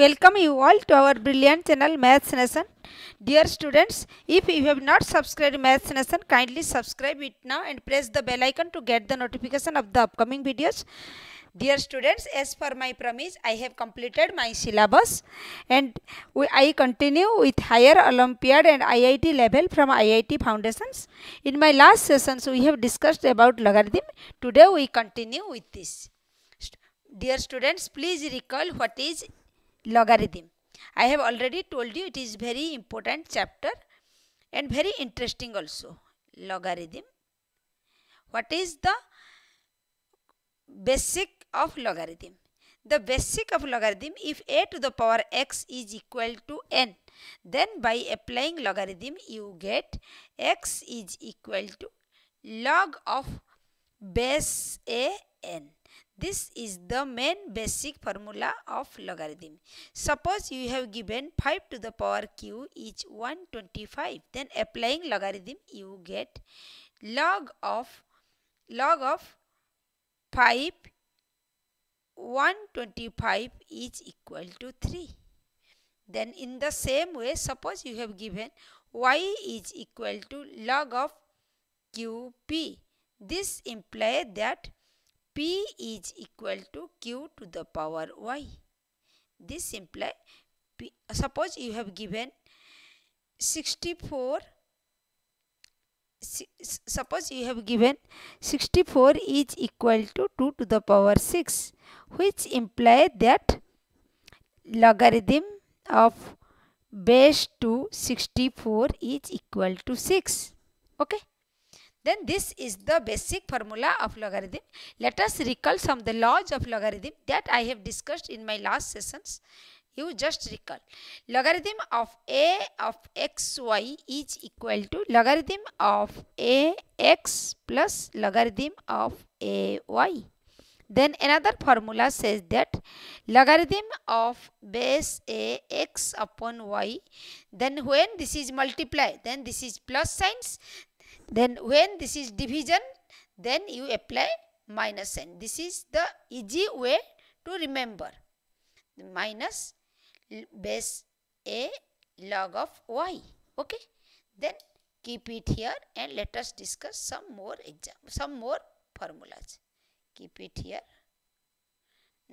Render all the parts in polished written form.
welcome you all to our brilliant channel Maths Nation. Dear students, if you have not subscribed Maths Nation, kindly subscribe it now and press the bell icon to get the notification of the upcoming videos. Dear students, as per my promise, I have completed my syllabus and I continue with higher Olympiad and IIT level from IIT Foundations. In my last sessions, we have discussed about logarithm. Today we continue with this. Dear students, please recall what is logarithm. I have already told you it is very important chapter and very interesting also. Logarithm. What is the basic of logarithm? The basic of logarithm, if a to the power x is equal to n, then by applying logarithm you get x is equal to log of base a n. This is the main basic formula of logarithm. Suppose you have given 5 to the power q is 125. Then applying logarithm you get log of 5 125 is equal to 3. Then in the same way, suppose you have given y is equal to log of qp. This implies that p is equal to q to the power y. This implies p. Suppose you have given 64. Suppose you have given 64 is equal to 2 to the power 6, which implies that logarithm of base 2 64 is equal to 6. Okay. Then this is the basic formula of logarithm. Let us recall some of the laws of logarithm that I have discussed in my last sessions. You just recall. Logarithm of a of xy is equal to logarithm of ax plus logarithm of ay. Then another formula says that logarithm of base a x upon y, then when this is multiply, then this is plus signs. Then when this is division, then you apply minus sign. This is the easy way to remember. Minus base a log of y. Okay. Then keep it here and let us discuss some more formulas. Keep it here.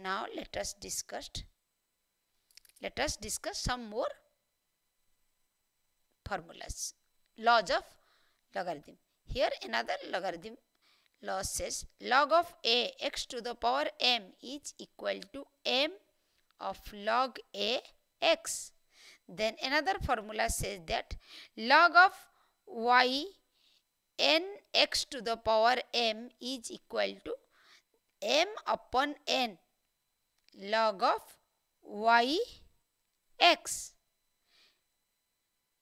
Now let us discuss some more formulas. Laws of logarithm. Here another logarithm law says log of a x to the power m is equal to m of log a x. Then another formula says that log of y n x to the power m is equal to m upon n log of y x.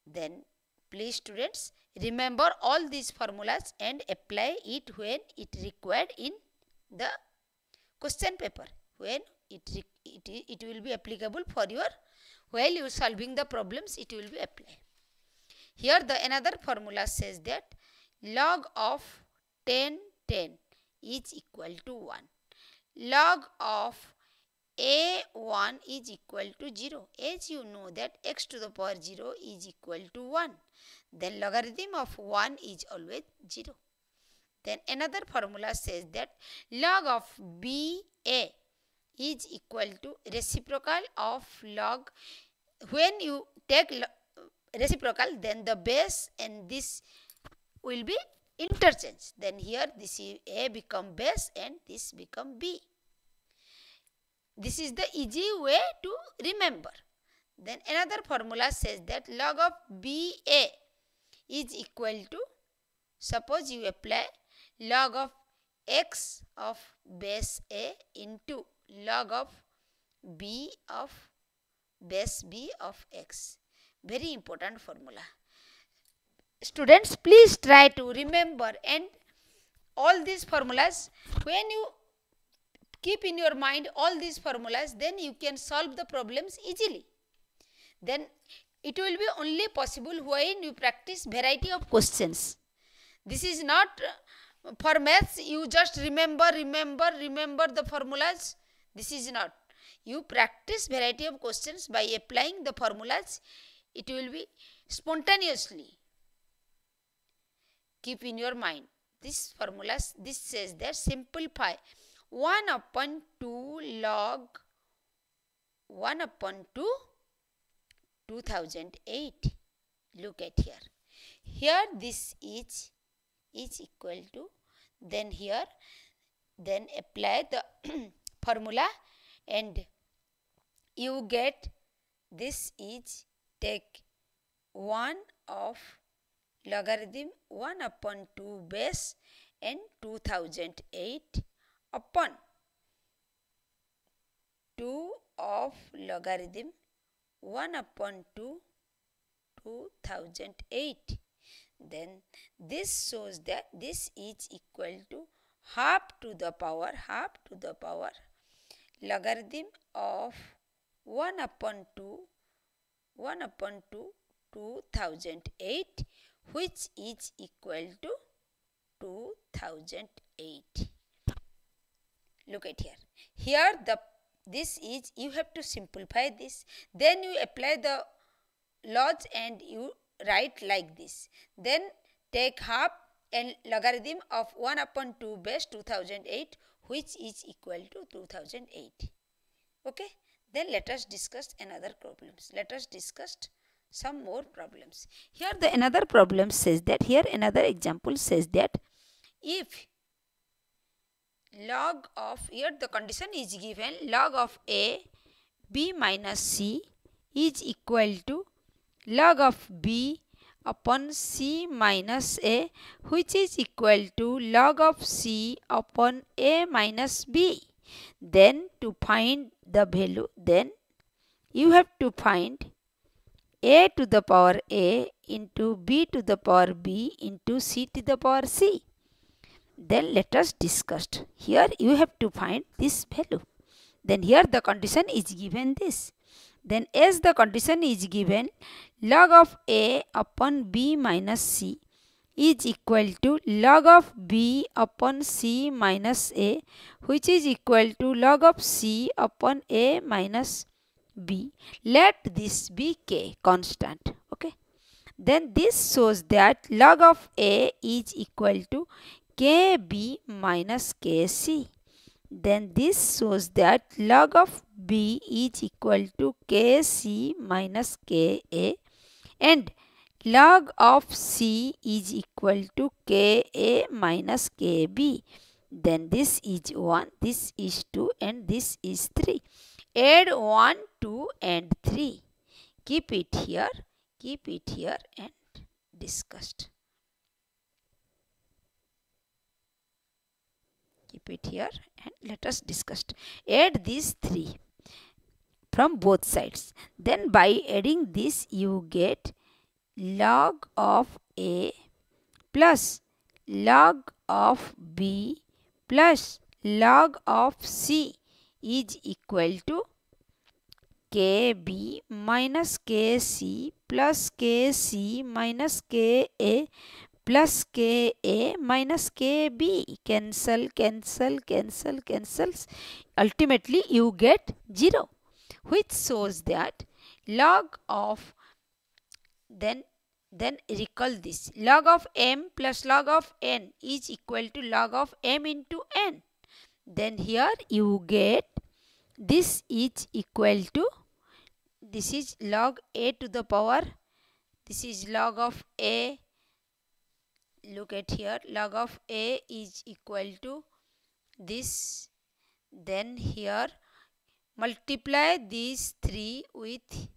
Then please students, remember all these formulas and apply it when it required in the question paper. When it will be applicable for your, while you solving the problems, it will be applied. Here the another formula says that log of 10 is equal to 1. Log of a1 is equal to 0. As you know that x to the power 0 is equal to 1. Then logarithm of 1 is always 0. Then another formula says that log of ba is equal to reciprocal of log. When you take reciprocal, then the base and this will be interchanged. Then here this is a become base and this become b. This is the easy way to remember. Then another formula says that log of ba is equal to, suppose you apply log of x of base a into log of b of base b of x. Very important formula. Students, please try to remember and all these formulas. When you keep in your mind all these formulas, then you can solve the problems easily. Then it will be only possible when you practice variety of questions. This is not for maths you just remember the formulas. This is not. You practice variety of questions by applying the formulas. It will be spontaneously. Keep in your mind this formulas. This says that simplify 1 upon 2 log 1 upon 2 2008. Look at here. Here this is equal to, then here, then apply the formula and you get this is take 1 of logarithm 1 upon 2 base and 2008 upon 2 of logarithm 1 upon 2 2008. Then this shows that this is equal to half to the power logarithm of 1 upon 2 2008, which is equal to 2008. Look at here. Here this is, you have to simplify this. Then you apply the laws and you write like this. Then take half and logarithm of 1 upon 2 base 2008, which is equal to 2008. Okay. Then let us discuss another problems. Let us discuss some more problems. Here the another problem says that, here another example says that if log of, here the condition is given, log of a b minus c is equal to log of b upon c minus a, which is equal to log of c upon a minus b. Then to find the value, then you have to find a to the power a into b to the power b into c to the power c. Then let us discuss. Here you have to find this value. Then here the condition is given this. Then as the condition is given, log of a upon b minus c is equal to log of b upon c minus a, which is equal to log of c upon a minus b. Let this be k, constant. Okay. Then this shows that log of a is equal to kb minus kc. Then this shows that log of b is equal to kc minus ka, and log of c is equal to ka minus kb. Then this is 1, this is 2, and this is 3. Add 1, 2 and 3. Keep it here and discussed. Keep it here and let us discuss. Add these 3 from both sides. Then by adding this you get log of a plus log of b plus log of c is equal to kb minus kc plus kc minus ka plus ka minus kb. Cancels. Ultimately you get 0, which shows that log of, then recall this, log of m plus log of n is equal to log of m into n. Then here you get this is equal to, this is log a to the power, this is log of a. Look at here, log of a is equal to this. Then here multiply these 3 with,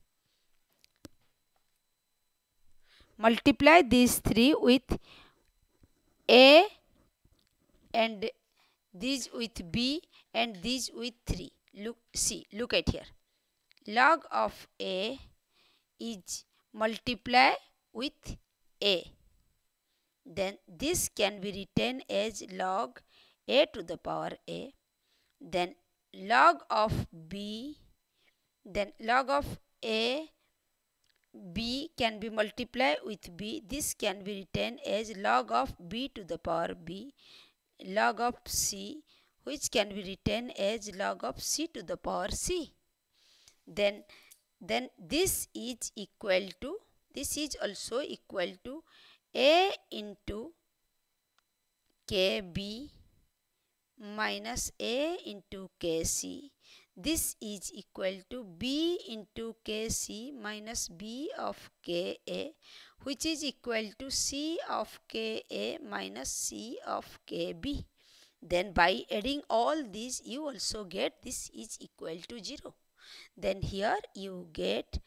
multiply these 3 with a and these with b and these with 3. Look at here. Log of a is multiply with a. Then this can be written as log a to the power a. Then log of b, then log of a, b can be multiplied with b. This can be written as log of b to the power b, log of c, which can be written as log of c to the power c. Then this is equal to, this is also equal to a into kb minus a into kc. This is equal to b into kc minus b of ka, which is equal to c of ka minus c of kb. Then by adding all these, you also get this is equal to 0. Then here you get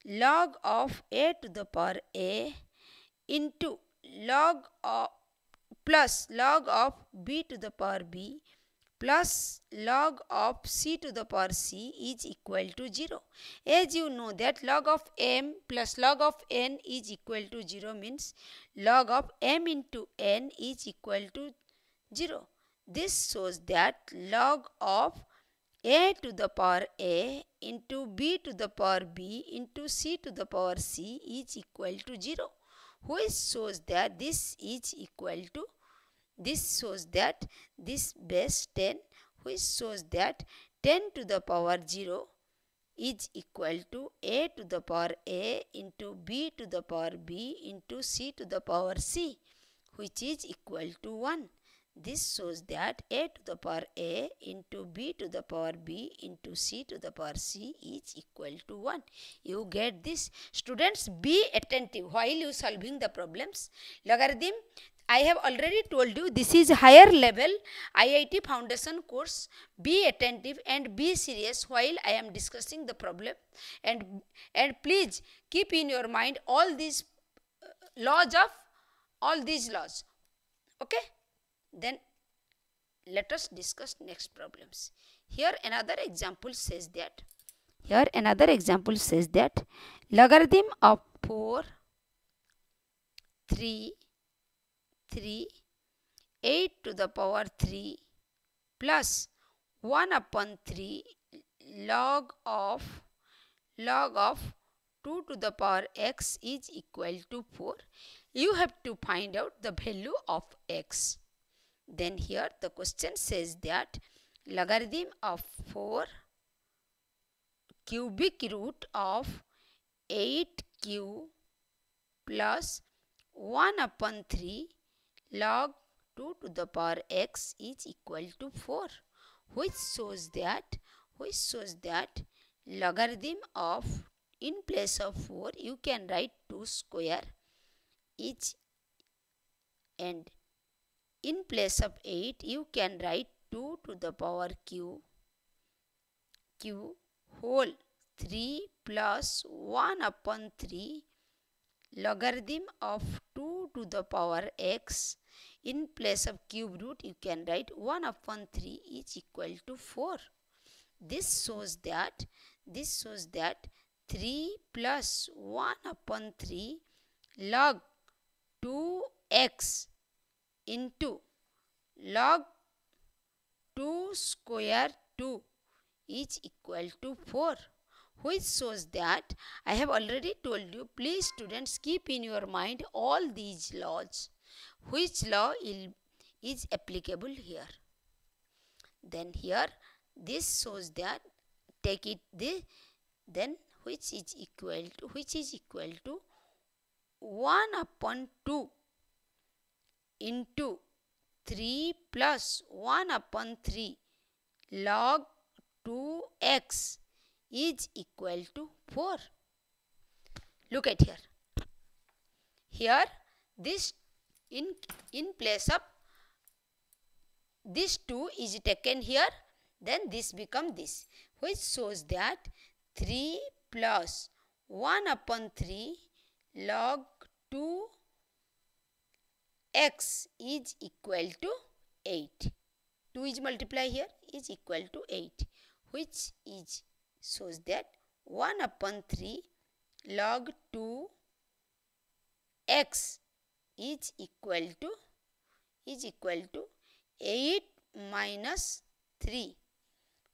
log of a to the power a into log of plus log of b to the power b plus log of c to the power c is equal to 0. As you know that log of m plus log of n is equal to 0 means log of m into n is equal to 0. This shows that log of a to the power a into b to the power b into c to the power c is equal to 0, which shows that this is equal to, this shows that this base 10, which shows that 10 to the power 0 is equal to a to the power a into b to the power b into c to the power c, which is equal to 1. This shows that a to the power a into b to the power b into c to the power c is equal to 1. You get this. Students, be attentive while you solving the problems. Logarithm, I have already told you this is higher level IIT foundation course. Be attentive and be serious while I am discussing the problem, and please keep in your mind all these laws of all these laws. Okay? Then let us discuss next problems. Here another example says that, logarithm of 4, 3, 8 to the power 3 plus 1 upon 3 log of 2 to the power x is equal to 4. You have to find out the value of x. Then here the question says that logarithm of 4 cubic root of 8q plus 1 upon 3 log 2 to the power x is equal to 4, which shows that logarithm of, in place of 4 you can write 2 square each, and in place of 8 you can write 2 to the power q whole 3 plus 1 upon 3 logarithm of 2 to the power x. In place of cube root you can write 1 upon 3 is equal to 4. This shows that 3 plus 1 upon 3 log 2x into log 2 square 2 is equal to 4, which shows that, I have already told you, please students keep in your mind all these laws, which law is applicable here. Then here this shows that, take it this, then which is equal to 1 upon 2 into 3 plus 1 upon 3 log 2x is equal to 4. Look at here. Here this in place of this 2 is taken here, then this become this, which shows that 3 plus 1 upon 3 log 2x is equal to 8. 2 is multiply here is equal to 8, which is shows that 1 upon 3 log 2x is equal to 8 minus 3,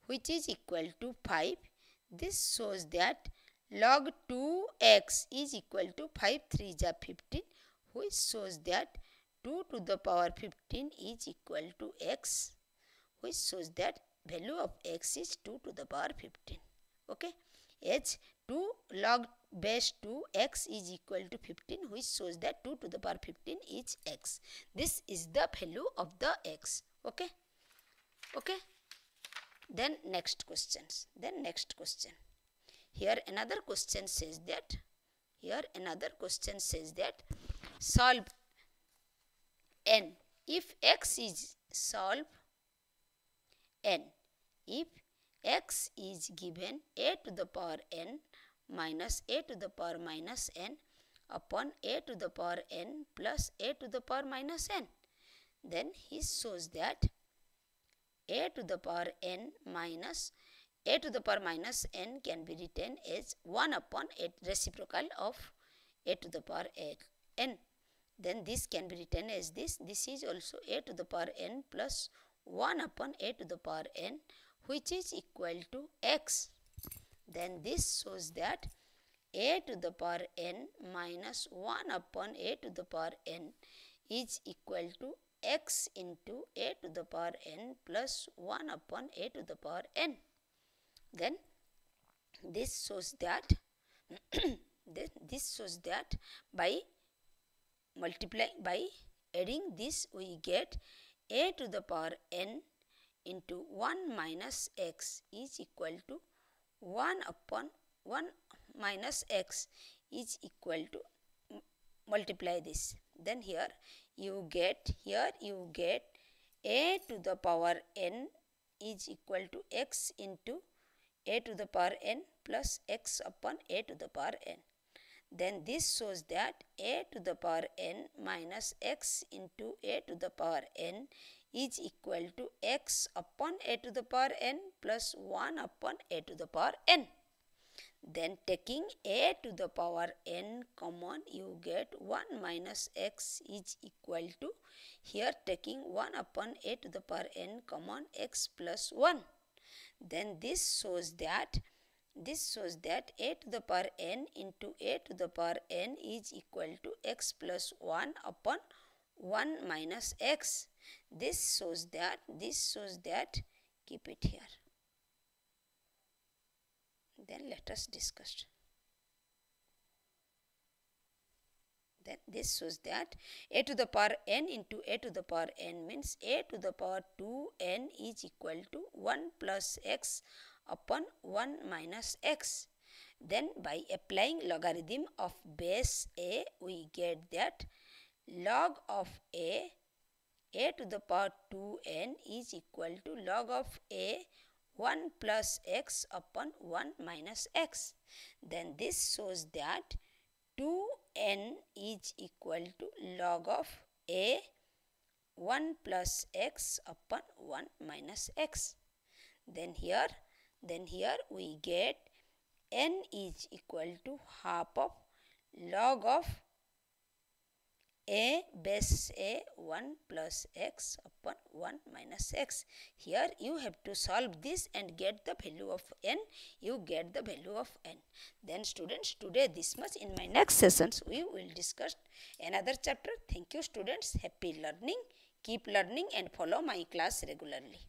which is equal to 5. This shows that log 2x is equal to 5 3 is 15, which shows that 2 to the power 15 is equal to x, which shows that value of x is 2 to the power 15. Okay, as 2 log base 2 x is equal to 15, which shows that 2 to the power 15 is x. This is the value of the x. Okay, okay. Then next questions. Here another question says that, solve n. If x is if x is given a to the power n minus a to the power minus n upon a to the power n plus a to the power minus n, then he shows that a to the power n minus a to the power minus n can be written as 1 upon a reciprocal of a to the power n. Then this can be written as this. This is also a to the power n plus 1 upon a to the power n, which is equal to x. Then this shows that a to the power n minus 1 upon a to the power n is equal to x into a to the power n plus 1 upon a to the power n. Then this shows that by adding this, we get a to the power n into 1 minus x is equal to 1 upon 1 minus x is equal to, multiply this. Then here you get a to the power n is equal to x into a to the power n plus x upon a to the power n. Then this shows that a to the power n minus x into a to the power n is equal to x upon a to the power n plus 1 upon a to the power n. Then taking a to the power n common, you get 1 minus x is equal to, here taking 1 upon a to the power n common, x plus 1. Then this shows that a to the power n into a to the power n is equal to x plus 1 upon 1 minus x. This shows that, keep it here. Then let us discuss. Then this shows that a to the power n into a to the power n means a to the power 2n is equal to 1 plus x upon 1 minus x. Then by applying logarithm of base a, we get that log of a to the power 2n is equal to log of a 1 plus x upon 1 minus x. Then this shows that 2n is equal to log of a 1 plus x upon 1 minus x. Then here we get n is equal to half of log of a base a 1 plus x upon 1 minus x. Here you have to solve this and get the value of n. You get the value of n. Then students, today this much. In my next sessions we will discuss another chapter. Thank you students. Happy learning. Keep learning and follow my class regularly.